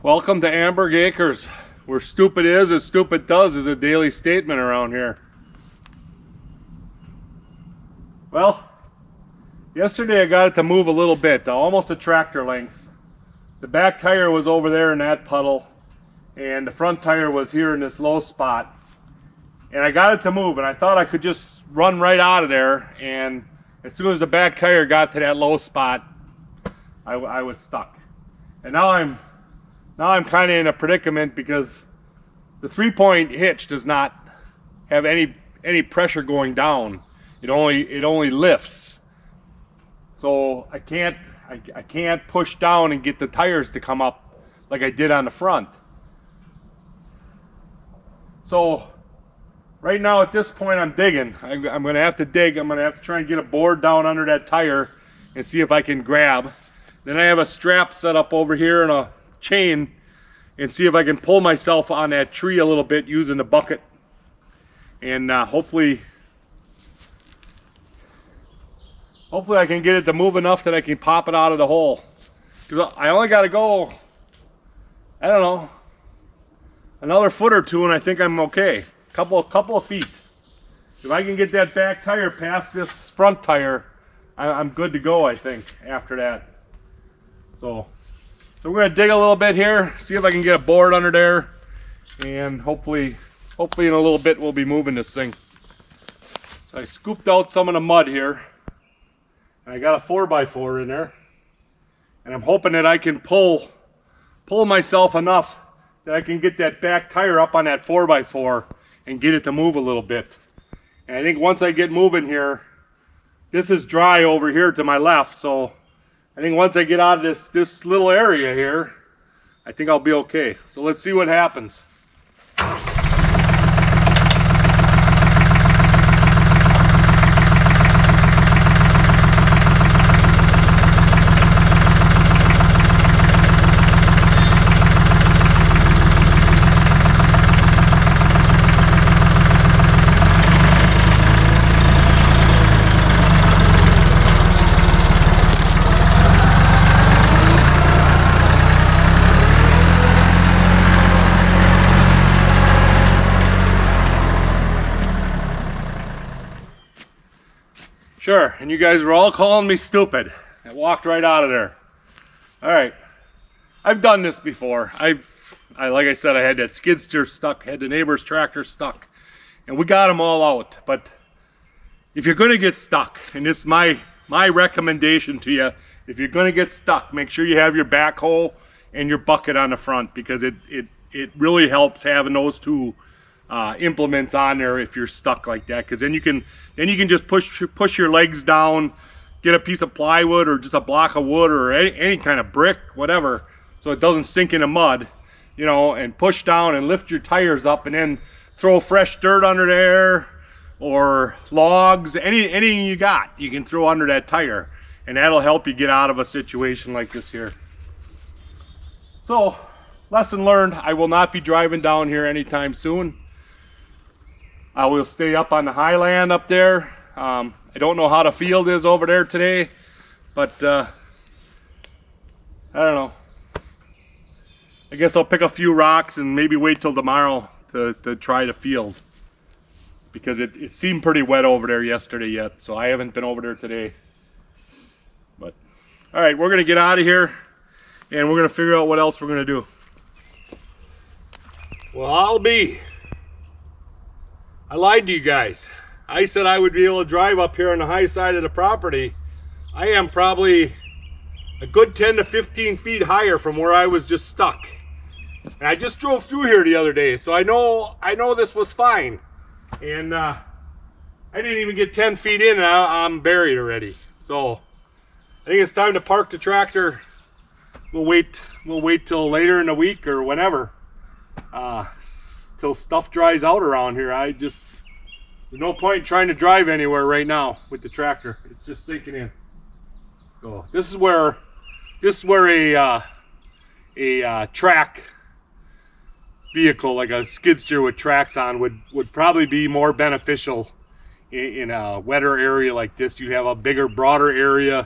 Welcome to Amberg Acres, where stupid is as stupid does is a daily statement around here. Well, yesterday I got it to move a little bit, almost a tractor length. The back tire was over there in that puddle, and the front tire was here in this low spot. And I got it to move, and I thought I could just run right out of there, and as soon as the back tire got to that low spot, I was stuck. And now I'm kind of in a predicament because the 3-point hitch does not have any pressure going down. It only lifts. So I can't push down and get the tires to come up like I did on the front. So right now at this point I'm digging. I'm going to have to dig. I'm going to have to try and get a board down under that tire and see if I can grab. Then I have a strap set up over here and a chain and see if I can pull myself on that tree a little bit using the bucket. And hopefully I can get it to move enough that I can pop it out of the hole. Because I only got to go, I don't know, another foot or two and I think I'm okay. Couple of feet. If I can get that back tire past this front tire, I'm good to go, I think, after that. So we're going to dig a little bit here, see if I can get a board under there, and hopefully in a little bit we'll be moving this thing. So I scooped out some of the mud here, and I got a 4x4 in there, and I'm hoping that I can pull myself enough that I can get that back tire up on that 4x4 and get it to move a little bit. And I think once I get moving here, this is dry over here to my left, so I think once I get out of this little area here, I think I'll be okay. So let's see what happens. Sure, and you guys were all calling me stupid. I walked right out of there. All right, I've done this before. Like I said, I had that skid steer stuck, had the neighbor's tractor stuck, and we got them all out. But if you're going to get stuck, and this is my recommendation to you, if you're going to get stuck, make sure you have your backhoe and your bucket on the front, because it really helps having those two implements on there if you're stuck like that, because then you can just push your legs down, get a piece of plywood or just a block of wood or any kind of brick, whatever, so it doesn't sink in the mud, you know, and push down and lift your tires up, and then throw fresh dirt under there or logs, anything you got, you can throw under that tire, and that'll help you get out of a situation like this here. So, lesson learned, I will not be driving down here anytime soon. I will stay up on the highland up there. I don't know how the field is over there today, but I don't know. I guess I'll pick a few rocks and maybe wait till tomorrow to try the field, because it seemed pretty wet over there yesterday yet, so I haven't been over there today. But all right, we're gonna get out of here and we're gonna figure out what else we're gonna do. Well, I lied to you guys. I said I would be able to drive up here on the high side of the property. I am probably a good 10 to 15 feet higher from where I was just stuck. And I just drove through here the other day, so I know this was fine. And I didn't even get 10 feet in and I'm buried already. So I think it's time to park the tractor. We'll wait till later in the week or whenever. Till stuff dries out around here. There's no point in trying to drive anywhere right now with the tractor. It's just sinking in. So this is where a track vehicle like a skid steer with tracks on would probably be more beneficial in a wetter area like this. You have a bigger, broader area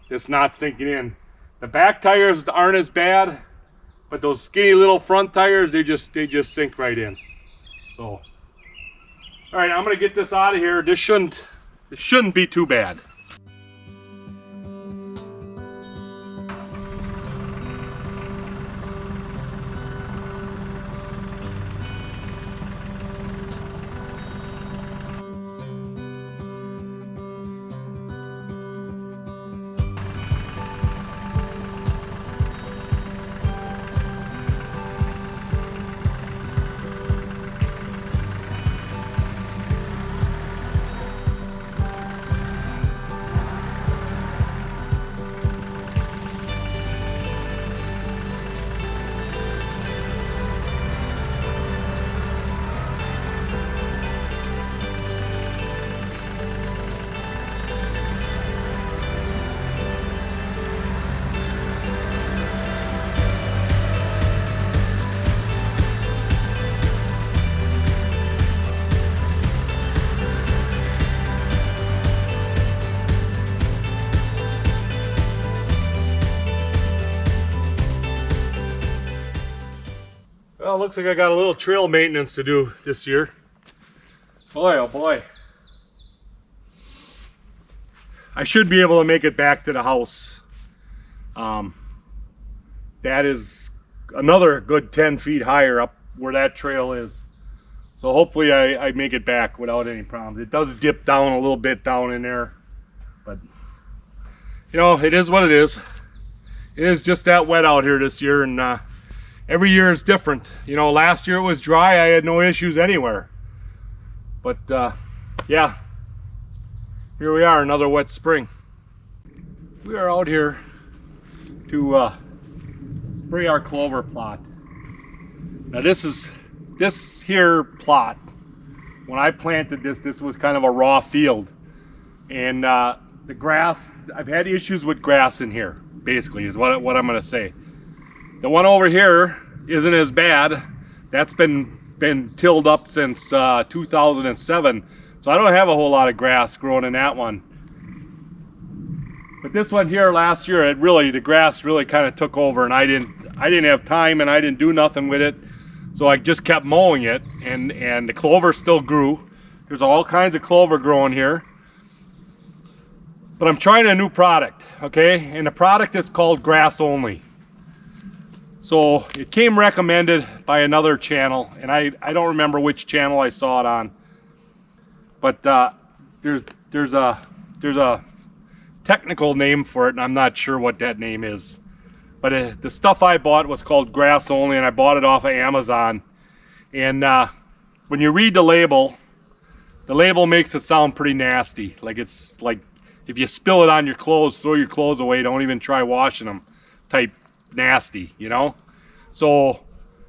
that's not sinking in. The back tires aren't as bad, But those skinny little front tires, they just sink right in. So, all right, I'm gonna get this out of here. This shouldn't be too bad. Well, looks like I got a little trail maintenance to do this year. Boy, oh boy. I should be able to make it back to the house. That is another good 10 feet higher up where that trail is. So hopefully I make it back without any problems. It does dip down a little bit down in there. But, you know, it is what it is. It is just that wet out here this year, and every year is different. You know, last year it was dry. I had no issues anywhere. But yeah, here we are, another wet spring. We are out here to spray our clover plot. Now this here plot, when I planted this was kind of a raw field. And the grass, I've had issues with grass in here, basically, is what I'm gonna say. The one over here isn't as bad. That's been tilled up since 2007, so I don't have a whole lot of grass growing in that one. But this one here last year, the grass really kind of took over, and I didn't have time, and I didn't do nothing with it, so I just kept mowing it, and the clover still grew. There's all kinds of clover growing here. But I'm trying a new product, okay? And the product is called Grass Only. So it came recommended by another channel, and I don't remember which channel I saw it on. But there's a technical name for it, and I'm not sure what that name is. But the stuff I bought was called Grass Only, and I bought it off of Amazon. And when you read the label makes it sound pretty nasty. Like it's like if you spill it on your clothes, throw your clothes away, don't even try washing them type nasty, you know. So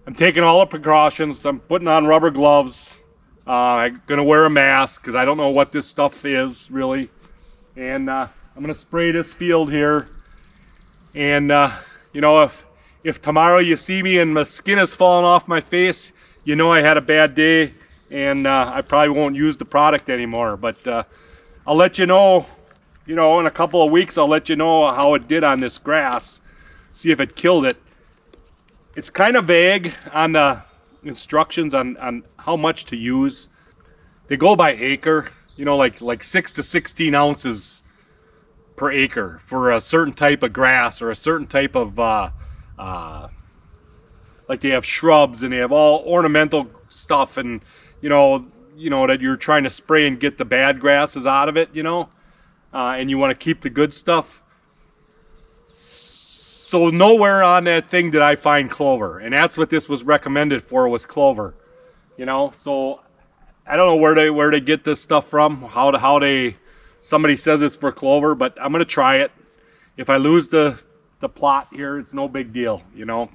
I'm taking all the precautions. I'm putting on rubber gloves. I'm gonna wear a mask because I don't know what this stuff is really. And I'm gonna spray this field here. And you know, if tomorrow you see me and my skin is falling off my face, you know I had a bad day, and I probably won't use the product anymore. But I'll let you know. You know, in a couple of weeks, I'll let you know how it did on this grass. See if it killed it. It's kind of vague on the instructions on how much to use. They go by acre, you know, like 6 to 16 ounces per acre for a certain type of grass or a certain type of like they have shrubs and they have all ornamental stuff, and you know that you're trying to spray and get the bad grasses out of it, you know, and you want to keep the good stuff. So nowhere on that thing did I find clover, and that's what this was recommended for, was clover. You know, so I don't know where they get this stuff from, somebody says it's for clover, but I'm gonna try it. If I lose the plot here, it's no big deal, you know.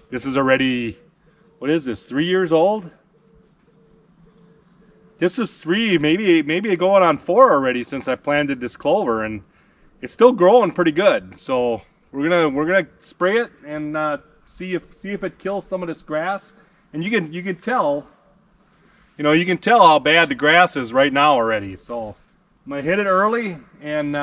This is already, what is this, 3 years old? This is 3, maybe going on 4 already since I planted this clover, and it's still growing pretty good. So we're gonna spray it and see if it kills some of this grass. And you can tell, you know, you can tell how bad the grass is right now already. So I'm gonna hit it early, and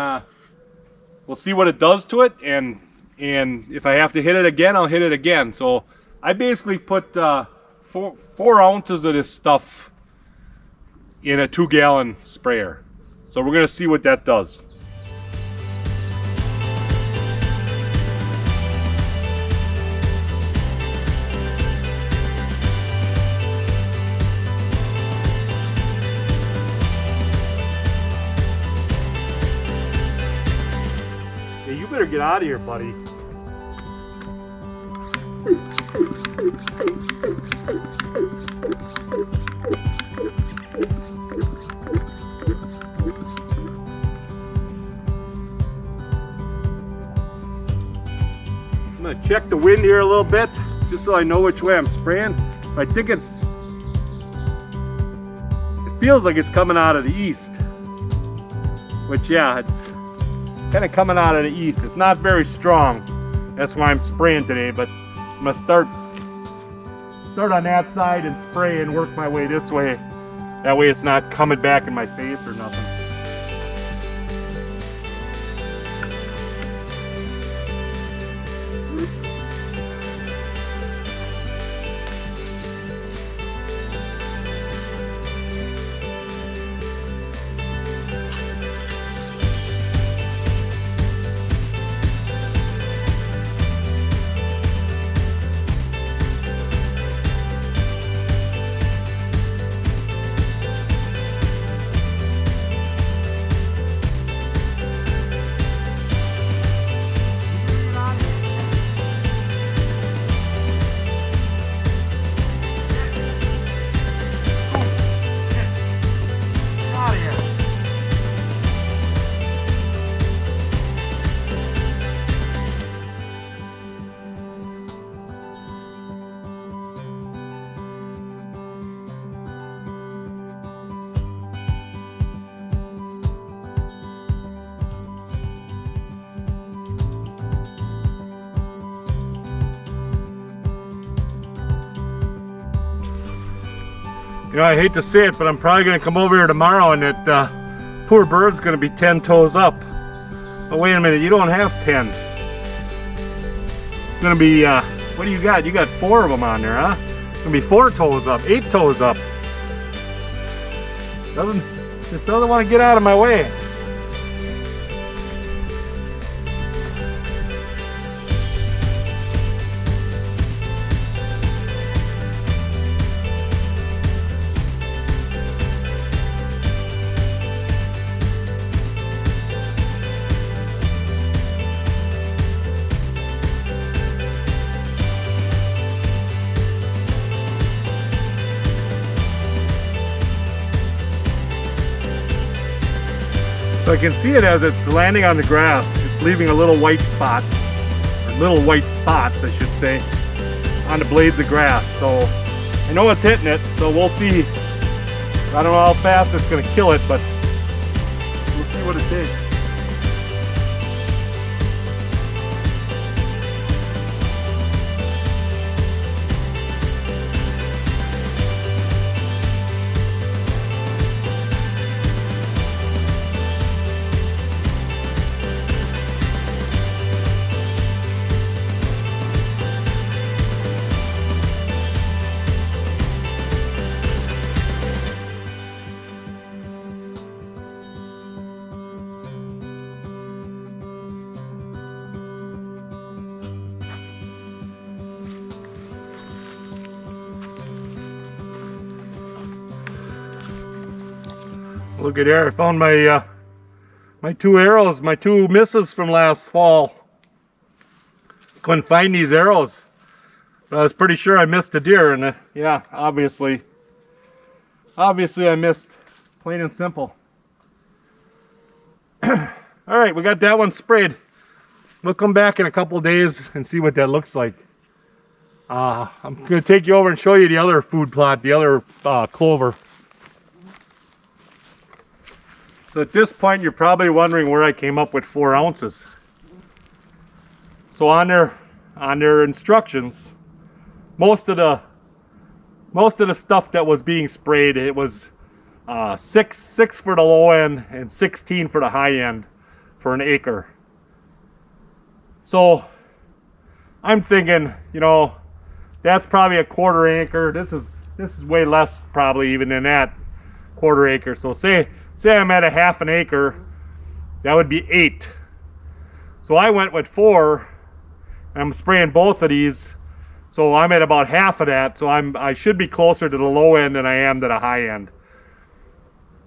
we'll see what it does to it. And and if I have to hit it again, I'll hit it again. So I basically put 4 ounces of this stuff in a 2-gallon sprayer. So we're gonna see what that does. Hey, you better get out of here, buddy. I'm gonna check the wind here a little bit, just so I know which way I'm spraying. I think it feels like it's coming out of the east. Which, yeah, it's kind of coming out of the east. It's not very strong. That's why I'm spraying today, but I'm gonna start on that side and spray and work my way this way. That way it's not coming back in my face or nothing. You know, I hate to say it, but I'm probably going to come over here tomorrow and that poor bird's going to be 10 toes up. Oh, wait a minute, you don't have 10. It's going to be, what do you got? You got 4 of them on there, huh? It's going to be 4 toes up, 8 toes up. Just doesn't want to get out of my way. So I can see it as it's landing on the grass. It's leaving a little white spot, or little white spots, I should say, on the blades of grass. So I know it's hitting it, so we'll see. I don't know how fast it's going to kill it, but we'll see what it takes. Look at there, I found my my 2 arrows, my 2 misses from last fall. Couldn't find these arrows, but I was pretty sure I missed a deer, and yeah, obviously I missed, plain and simple. All right, we got that one sprayed. We'll come back in a couple days and see what that looks like. I'm going to take you over and show you the other food plot, the other clover. So at this point, you're probably wondering where I came up with 4 ounces. So on their instructions, most of the stuff that was being sprayed, it was 6 for the low end and 16 for the high end for an acre. So I'm thinking, you know, that's probably a 1/4 acre. This is way less probably even than that 1/4 acre. So say I'm at a 1/2 acre, that would be 8. So I went with 4, and I'm spraying both of these. So I'm at about half of that. So I should be closer to the low end than I am to the high end.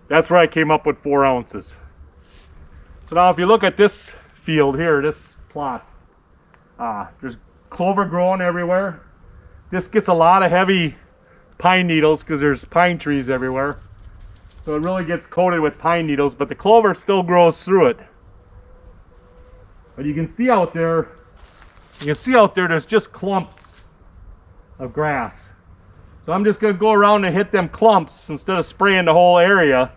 That's where I came up with 4 ounces. So now if you look at this field here, this plot, there's clover growing everywhere. This gets a lot of heavy pine needles because there's pine trees everywhere. So it really gets coated with pine needles, but the clover still grows through it. But you can see out there, there's just clumps of grass. So I'm just gonna go around and hit them clumps instead of spraying the whole area.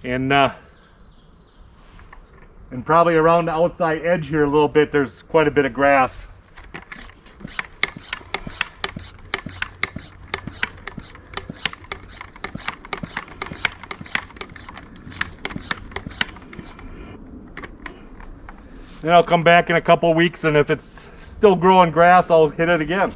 And probably around the outside edge here a little bit, there's quite a bit of grass. Then I'll come back in a couple weeks, and if it's still growing grass, I'll hit it again.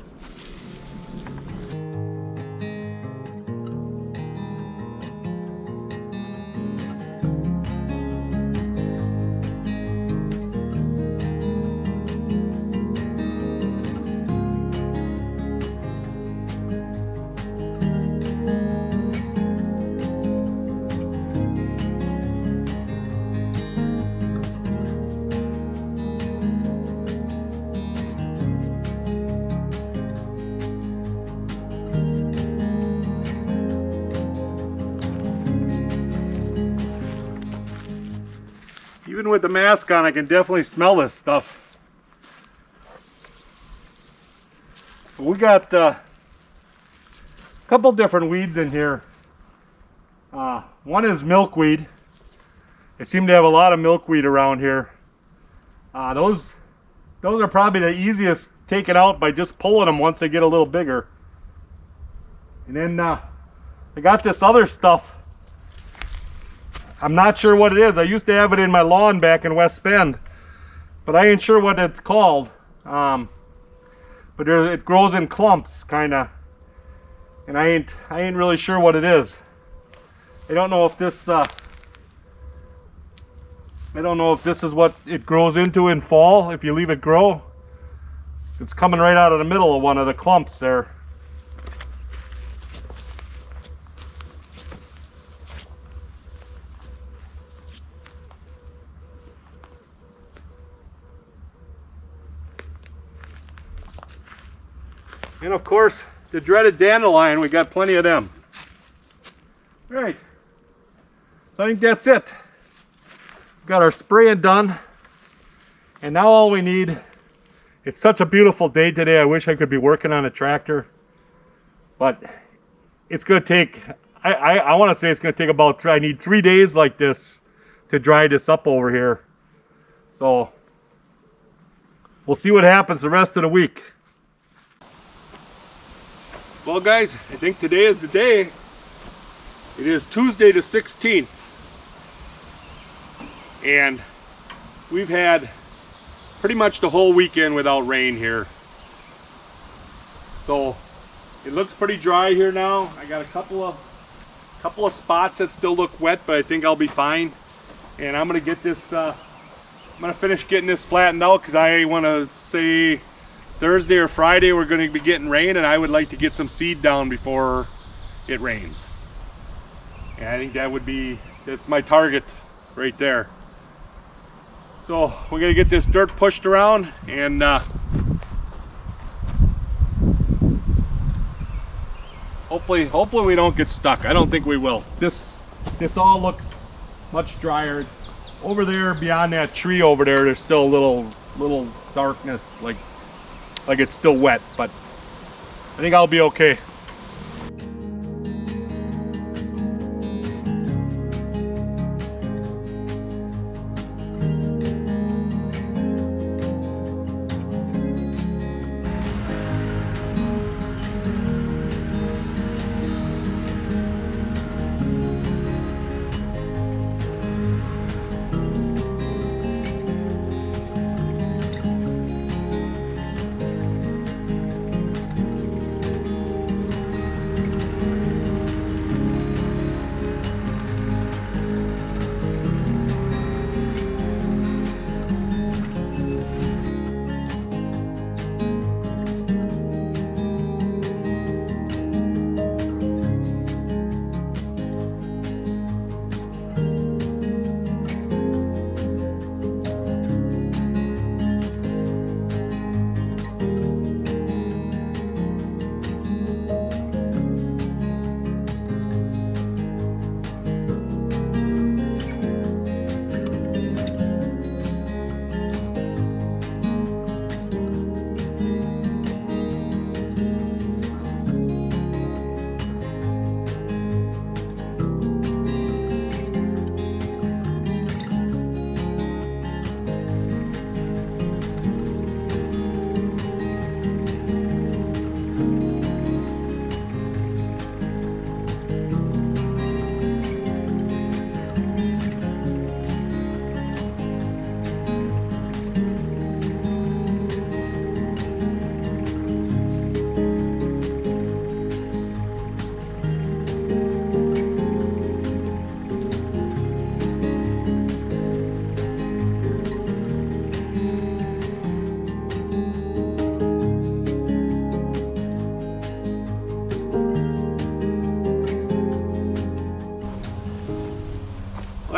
Even with the mask on, I can definitely smell this stuff. We got a couple different weeds in here. One is milkweed. I seem to have a lot of milkweed around here. Those are probably the easiest taken out by just pulling them once they get a little bigger. And then I got this other stuff. I'm not sure what it is. I used to have it in my lawn back in West Bend, but I ain't sure what it's called. But it grows in clumps, kind of, and I ain't really sure what it is. I don't know if this is what it grows into in fall if you leave it grow. It's coming right out of the middle of one of the clumps there. And of course, the dreaded dandelion, we got plenty of them. All right, so I think that's it. We've got our spraying done. And now all we need, it's such a beautiful day today, I wish I could be working on a tractor. But it's gonna take, I wanna say it's gonna take about, I need 3 days like this to dry this up over here. So, we'll see what happens the rest of the week. Well guys, I think today is the day. It is Tuesday the 16th. And we've had pretty much the whole weekend without rain here. So it looks pretty dry here now. I got a couple of spots that still look wet, but I think I'll be fine. And I'm gonna get this, I'm gonna finish getting this flattened out because I wanna say Thursday or Friday we're going to be getting rain, and I would like to get some seed down before it rains. And I think that's my target right there. So we're going to get this dirt pushed around, and hopefully we don't get stuck. I don't think we will. This all looks much drier. It's over there beyond that tree over there, there's still a little darkness, like it's still wet, but I think I'll be okay.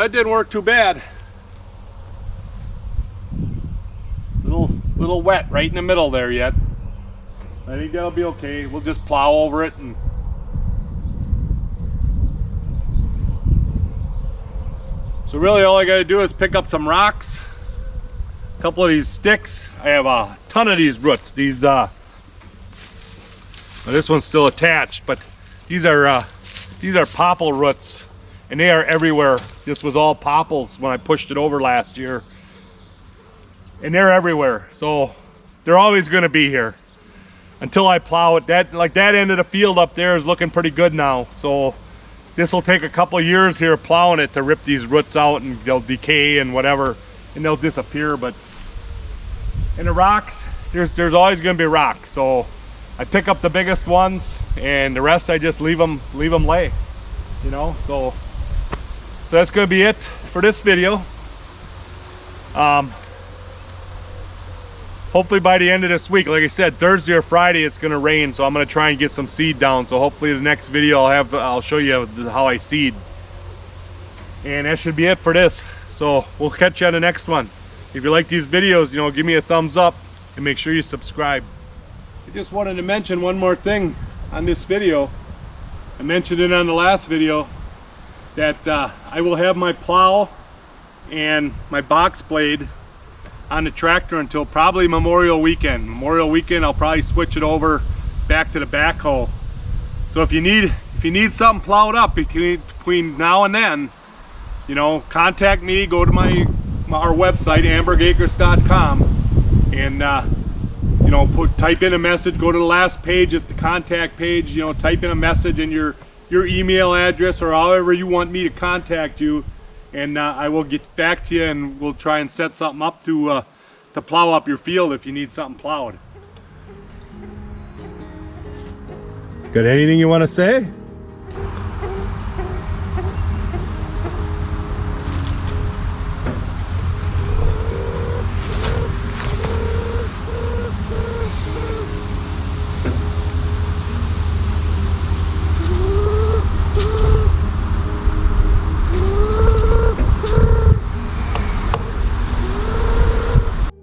that didn't work too bad. Little wet right in the middle there yet. I think that'll be okay. We'll just plow over it and so really all I gotta do is pick up some rocks, a couple of these sticks. I have a ton of these roots. These well, this one's still attached, but these are popple roots, and they are everywhere. This was all popples when I pushed it over last year, and they're everywhere. So they're always going to be here until I plow it. That end of the field up there is looking pretty good now. So this will take a couple of years here plowing it to rip these roots out, and they'll decay and whatever, and they'll disappear. But in the rocks, there's always going to be rocks. So I pick up the biggest ones, and the rest I just leave them lay, you know. So that's going to be it for this video. Hopefully by the end of this week, like I said, Thursday or Friday it's going to rain, so I'm going to try and get some seed down. So hopefully the next video I'll show you how I seed. And that should be it for this. So we'll catch you on the next one. If you like these videos, you know, give me a thumbs up and make sure you subscribe. I just wanted to mention one more thing on this video. I mentioned it on the last video that I will have my plow and my box blade on the tractor until probably Memorial Weekend. Memorial Weekend I'll probably switch it over back to the backhoe. So if you need something plowed up between now and then, you know, contact me. Go to our website ambergacres.com and you know, type in a message. Go to the last page, it's the contact page. You know, type in a message and your email address or however you want me to contact you, and I will get back to you, and we'll try and set something up to plow up your field if you need something plowed. Got anything you want to say?